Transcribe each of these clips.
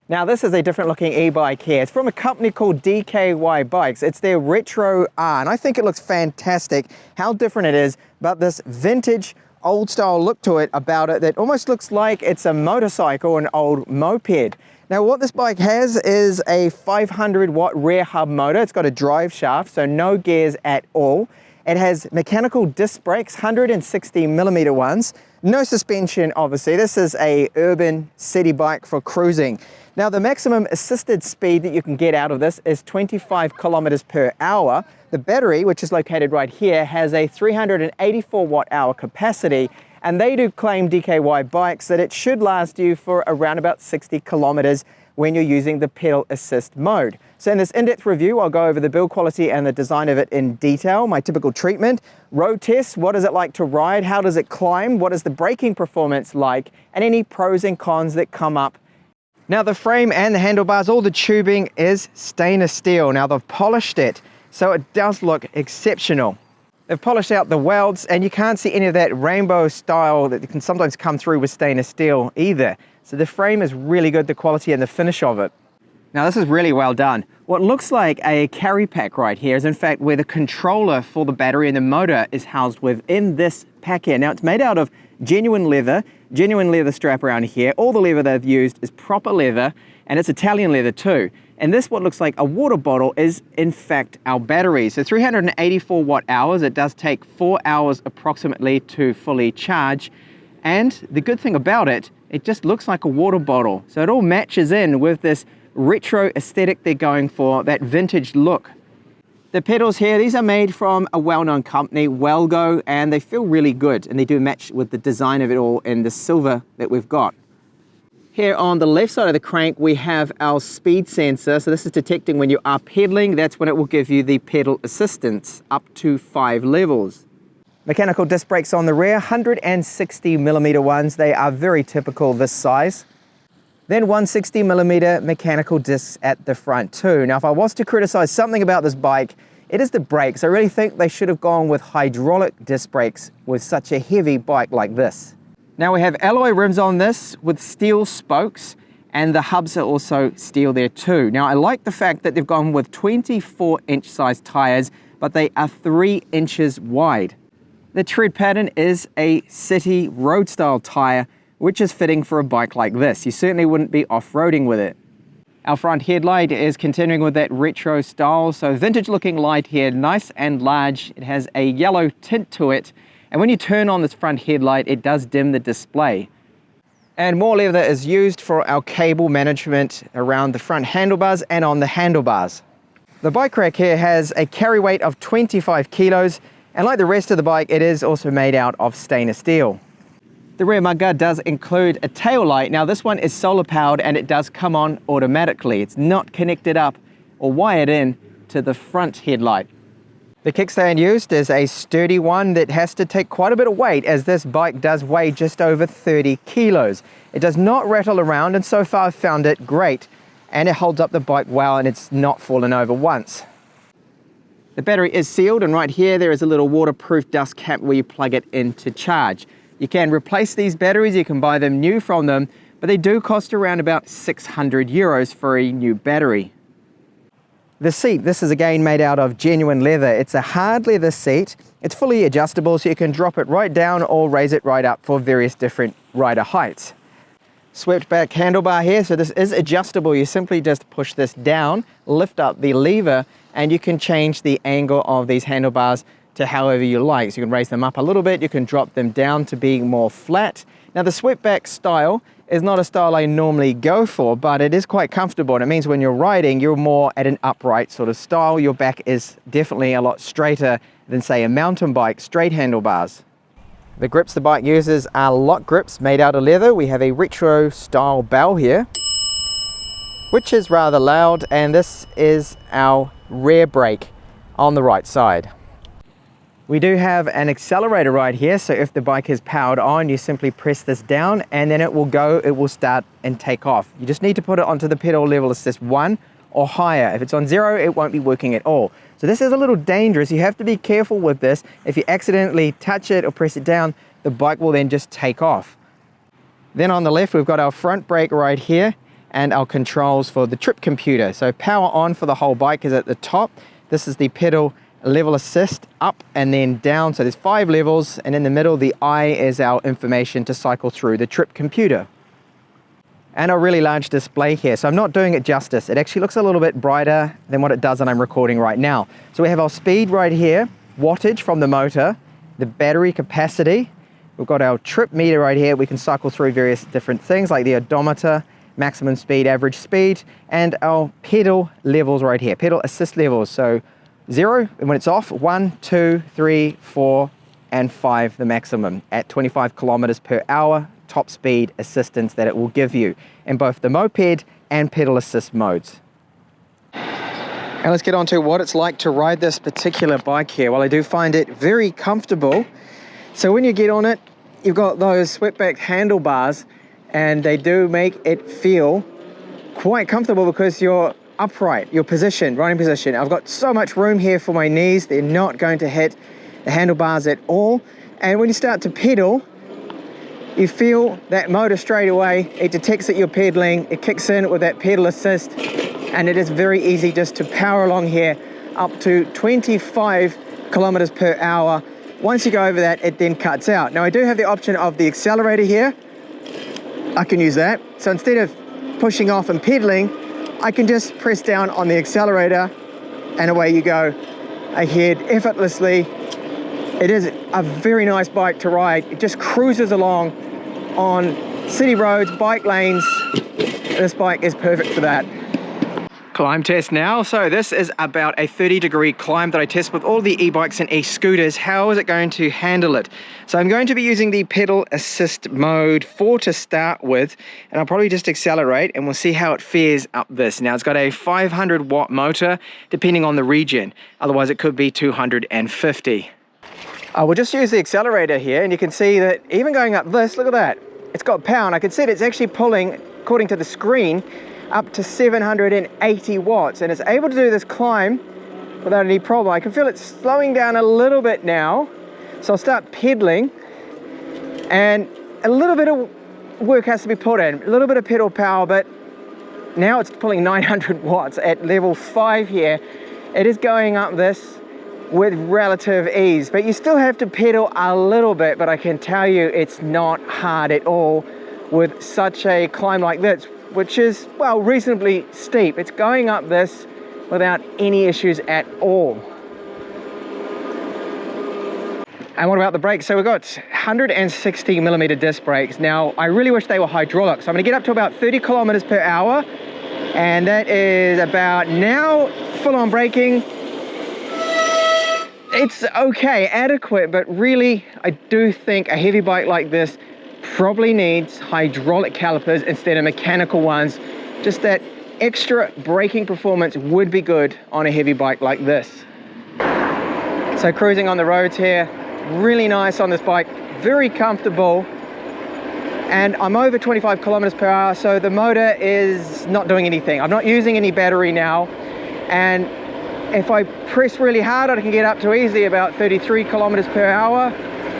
Now this is a different looking e-bike here. It's from a company called DKYBikes. It's their Retro R, and I think it looks fantastic how different it is, but this vintage old style look to it about it that almost looks like it's a motorcycle, an old moped. Now what this bike has is a 500 watt rear hub motor. It's got a drive shaft, so no gears at all. It has mechanical disc brakes, 160 millimeter ones. No suspension, obviously. This is a urban city bike for cruising. Now the maximum assisted speed that you can get out of this is 25 kilometers per hour. The battery, which is located right here, has a 384 watt hour capacity, and they do claim, DKYBikes, that it should last you for around about 60 kilometers when you're using the pedal assist mode. So in this in-depth review, I'll go over the build quality and the design of it in detail, my typical treatment, road tests, what is it like to ride, how does it climb, what is the braking performance like, and any pros and cons that come up. Now the frame and the handlebars, all the tubing is stainless steel. Now they've polished it, so it does look exceptional. They've polished out the welds, and you can't see any of that rainbow style that can sometimes come through with stainless steel either. So the frame is really good, the quality and the finish of it. Now this is really well done. What looks like a carry pack right here is in fact where the controller for the battery and the motor is housed within this pack here. Now it's made out of genuine leather strap around here. All the leather they've used is proper leather, and it's Italian leather too. And this, what looks like a water bottle, is in fact our battery. So 384 watt hours. It does take 4 hours approximately to fully charge. And the good thing about it, it just looks like a water bottle. So it all matches in with this retro aesthetic they're going for, that vintage look. The pedals here, these are made from a well-known company, Welgo, and they feel really good, and they do match with the design of it all in the silver that we've got. Here on the left side of the crank, we have our speed sensor. So this is detecting when you are pedaling. That's when it will give you the pedal assistance up to 5 levels. Mechanical disc brakes on the rear, 160 millimeter ones. They are very typical this size. Then 160 millimeter mechanical discs at the front too. Now, if I was to criticize something about this bike, it is the brakes. I really think they should have gone with hydraulic disc brakes with such a heavy bike like this. Now we have alloy rims on this with steel spokes, and the hubs are also steel there too. Now I like the fact that they've gone with 24-inch size tires, but they are 3 inches wide. The tread pattern is a city road style tire, which is fitting for a bike like this. You certainly wouldn't be off-roading with it. Our front headlight is continuing with that retro style, so vintage looking light here, nice and large. It has a yellow tint to it, and when you turn on this front headlight, it does dim the display. And more leather is used for our cable management around the front handlebars and on the handlebars. The bike rack here has a carry weight of 25 kilos, and like the rest of the bike, it is also made out of stainless steel. The rear mudguard does include a tail light. Now this one is solar powered, and it does come on automatically. It's not connected up or wired in to the front headlight. The kickstand used is a sturdy one that has to take quite a bit of weight, as this bike does weigh just over 30 kilos. It does not rattle around, and so far I've found it great, and it holds up the bike well, and it's not fallen over once. The battery is sealed, and right here there is a little waterproof dust cap where you plug it in to charge. You can replace these batteries, you can buy them new from them, but they do cost around about 600 euros for a new battery. The seat, this is again made out of genuine leather. It's a hard leather seat. It's fully adjustable, so you can drop it right down or raise it right up for various different rider heights. Swept back handlebar here, so this is adjustable. You simply just push this down, lift up the lever, and you can change the angle of these handlebars to however you like. So you can raise them up a little bit, you can drop them down to being more flat. Now the swept back style is not a style I normally go for, but it is quite comfortable, and it means when you're riding, you're more at an upright sort of style. Your back is definitely a lot straighter than, say, a mountain bike, straight handlebars. The grips the bike uses are lock grips made out of leather. We have a retro style bell here, which is rather loud, and this is our rear brake on the right side. We do have an accelerator right here, so if the bike is powered on, you simply press this down and then it will go, it will start and take off. You just need to put it onto the pedal level assist 1 or higher. If it's on 0, it won't be working at all. So this is a little dangerous. You have to be careful with this. If you accidentally touch it or press it down, the bike will then just take off. Then on the left, we've got our front brake right here, and our controls for the trip computer. So power on for the whole bike is at the top. This is the pedal level assist, up and then down. So there's 5 levels, and in the middle, the I is our information to cycle through the trip computer. And a really large display here. So I'm not doing it justice. It actually looks a little bit brighter than what it does when I'm recording right now. So we have our speed right here, wattage from the motor, the battery capacity. We've got our trip meter right here. We can cycle through various different things like the odometer, maximum speed, average speed, and our pedal levels right here, pedal assist levels. So 0, and when it's off, 1, 2, 3, 4, and 5, the maximum at 25 kilometers per hour, top speed assistance that it will give you in both the moped and pedal assist modes. And let's get on to what it's like to ride this particular bike here. Well, I do find it very comfortable. So when you get on it, you've got those swept-back handlebars, and they do make it feel quite comfortable because you're upright, your position, riding position. I've got so much room here for my knees. They're not going to hit the handlebars at all. And when you start to pedal, you feel that motor straight away. It detects that you're pedaling, it kicks in with that pedal assist, and it is very easy just to power along here up to 25 kilometers per hour. Once you go over that, it then cuts out. Now I do have the option of the accelerator here. I can use that. So instead of pushing off and pedaling, I can just press down on the accelerator and away you go ahead effortlessly. It is a very nice bike to ride. It just cruises along on city roads, bike lanes. This bike is perfect for that. Climb test now. So this is about a 30-degree climb that I test with all the e-bikes and e-scooters. How is it going to handle it? So I'm going to be using the pedal assist mode 4 to start with, and I'll probably just accelerate and we'll see how it fares up this. Now it's got a 500 watt motor depending on the region. Otherwise it could be 250. We'll just use the accelerator here, and you can see that even going up this, look at that. It's got power, and I can see that it's actually pulling, according to the screen, up to 780 watts, and it's able to do this climb without any problem. I can feel it slowing down a little bit now, so I'll start pedaling, and a little bit of work has to be put in, a little bit of pedal power, but now it's pulling 900 watts at level 5 here. It is going up this with relative ease, but you still have to pedal a little bit, but I can tell you it's not hard at all with such a climb like this, which is, well, reasonably steep. It's going up this without any issues at all. And what about the brakes? So we've got 160 millimeter disc brakes. Now, I really wish they were hydraulic. So I'm gonna get up to about 30 kilometers per hour, and that is about now full on braking. It's okay, adequate, but really, I do think a heavy bike like this probably needs hydraulic calipers instead of mechanical ones. Just that extra braking performance would be good on a heavy bike like this. So cruising on the roads here, really nice on this bike, very comfortable. And I'm over 25 kilometers per hour, so the motor is not doing anything. I'm not using any battery now. And if I press really hard, I can get up to easily about 33 kilometers per hour,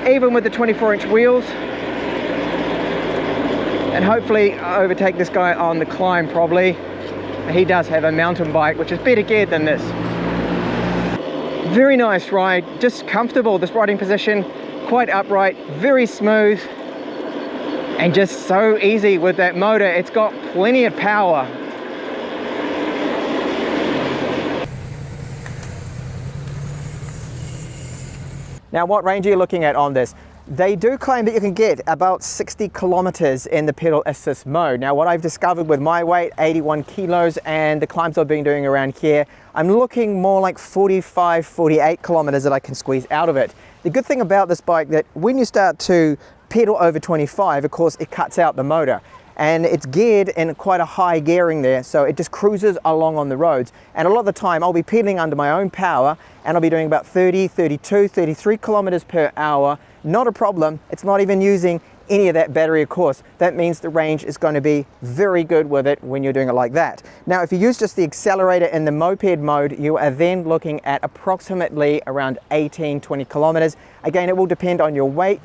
even with the 24-inch wheels. And hopefully I overtake this guy on the climb probably. He does have a mountain bike, which is better geared than this. Very nice ride, just comfortable, this riding position, quite upright, very smooth, and just so easy with that motor. It's got plenty of power. Now, what range are you looking at on this? They do claim that you can get about 60 kilometers in the pedal assist mode. Now, what I've discovered with my weight, 81 kilos, and the climbs I've been doing around here, I'm looking more like 45, 48 kilometers that I can squeeze out of it. The good thing about this bike that when you start to pedal over 25, of course, it cuts out the motor. And it's geared in quite a high gearing there, so it just cruises along on the roads. And a lot of the time I'll be pedaling under my own power, and I'll be doing about 30, 32, 33 kilometers per hour. Not a problem. It's not even using any of that battery, of course. That means the range is going to be very good with it when you're doing it like that. Now, if you use just the accelerator in the moped mode, you are then looking at approximately around 18, 20 kilometers. Again, it will depend on your weight,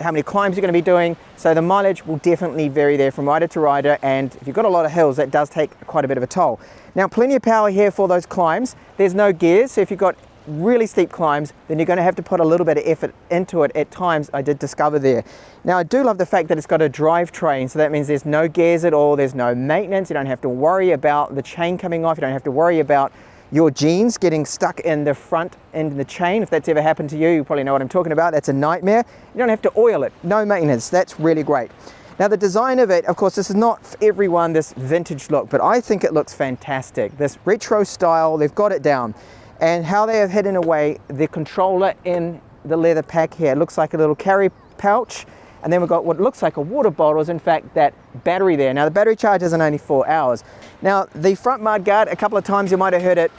how many climbs you're going to be doing. So the mileage will definitely vary there from rider to rider, and if you've got a lot of hills, that does take quite a bit of a toll. Now, plenty of power here for those climbs. There's no gears, so if you've got really steep climbs, then you're going to have to put a little bit of effort into it at times, I did discover there. Now, I do love the fact that it's got a drivetrain, so that means there's no gears at all, there's no maintenance, you don't have to worry about the chain coming off, you don't have to worry about your jeans getting stuck in the front end of the chain. If that's ever happened to you, you probably know what I'm talking about. That's a nightmare. You don't have to oil it, no maintenance. That's really great. Now, the design of it, of course, this is not for everyone, this vintage look, but I think it looks fantastic. This retro style, they've got it down. And how they have hidden away the controller in the leather pack here. It looks like a little carry pouch. And then we've got what looks like a water bottle is in fact that battery there. Now, the battery charge isn't only 4 hours. Now, the front mudguard, a couple of times you might have heard it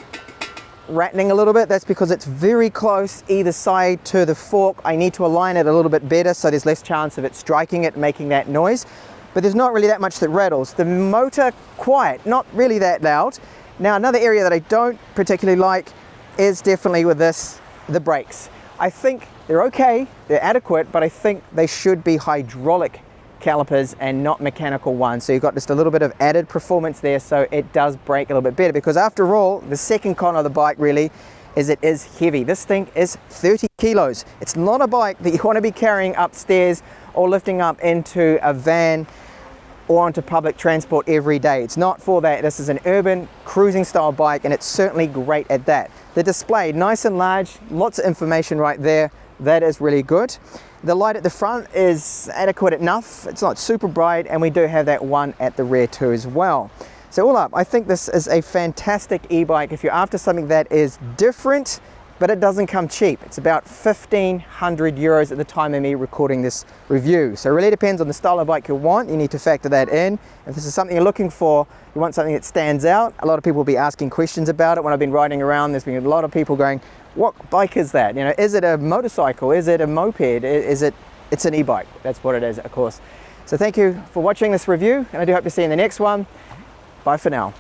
rattling a little bit. That's because it's very close either side to the fork. I need to align it a little bit better so there's less chance of it striking it, making that noise. But there's not really that much that rattles. The motor, quiet, not really that loud. Now, another area that I don't particularly like is definitely with this, the brakes. I think they're okay, they're adequate, but I think they should be hydraulic calipers and not mechanical ones. So you've got just a little bit of added performance there, so it does brake a little bit better, because after all, the second con of the bike really is it is heavy. This thing is 30 kilos. It's not a bike that you want to be carrying upstairs or lifting up into a van or onto public transport every day. It's not for that. This is an urban cruising style bike, and it's certainly great at that. The display, nice and large, lots of information right there. That is really good. The light at the front is adequate enough. It's not super bright, and we do have that one at the rear too as well. So all up, I think this is a fantastic e-bike if you're after something that is different, but it doesn't come cheap. It's about 1,500 euros at the time of me recording this review. So it really depends on the style of bike you want. You need to factor that in. If this is something you're looking for, you want something that stands out. A lot of people will be asking questions about it. When I've been riding around, there's been a lot of people going, what bike is that? You know, is it a motorcycle? Is it a moped? It's an e-bike. That's what it is, of course. So thank you for watching this review, and I do hope to see you in the next one. Bye for now.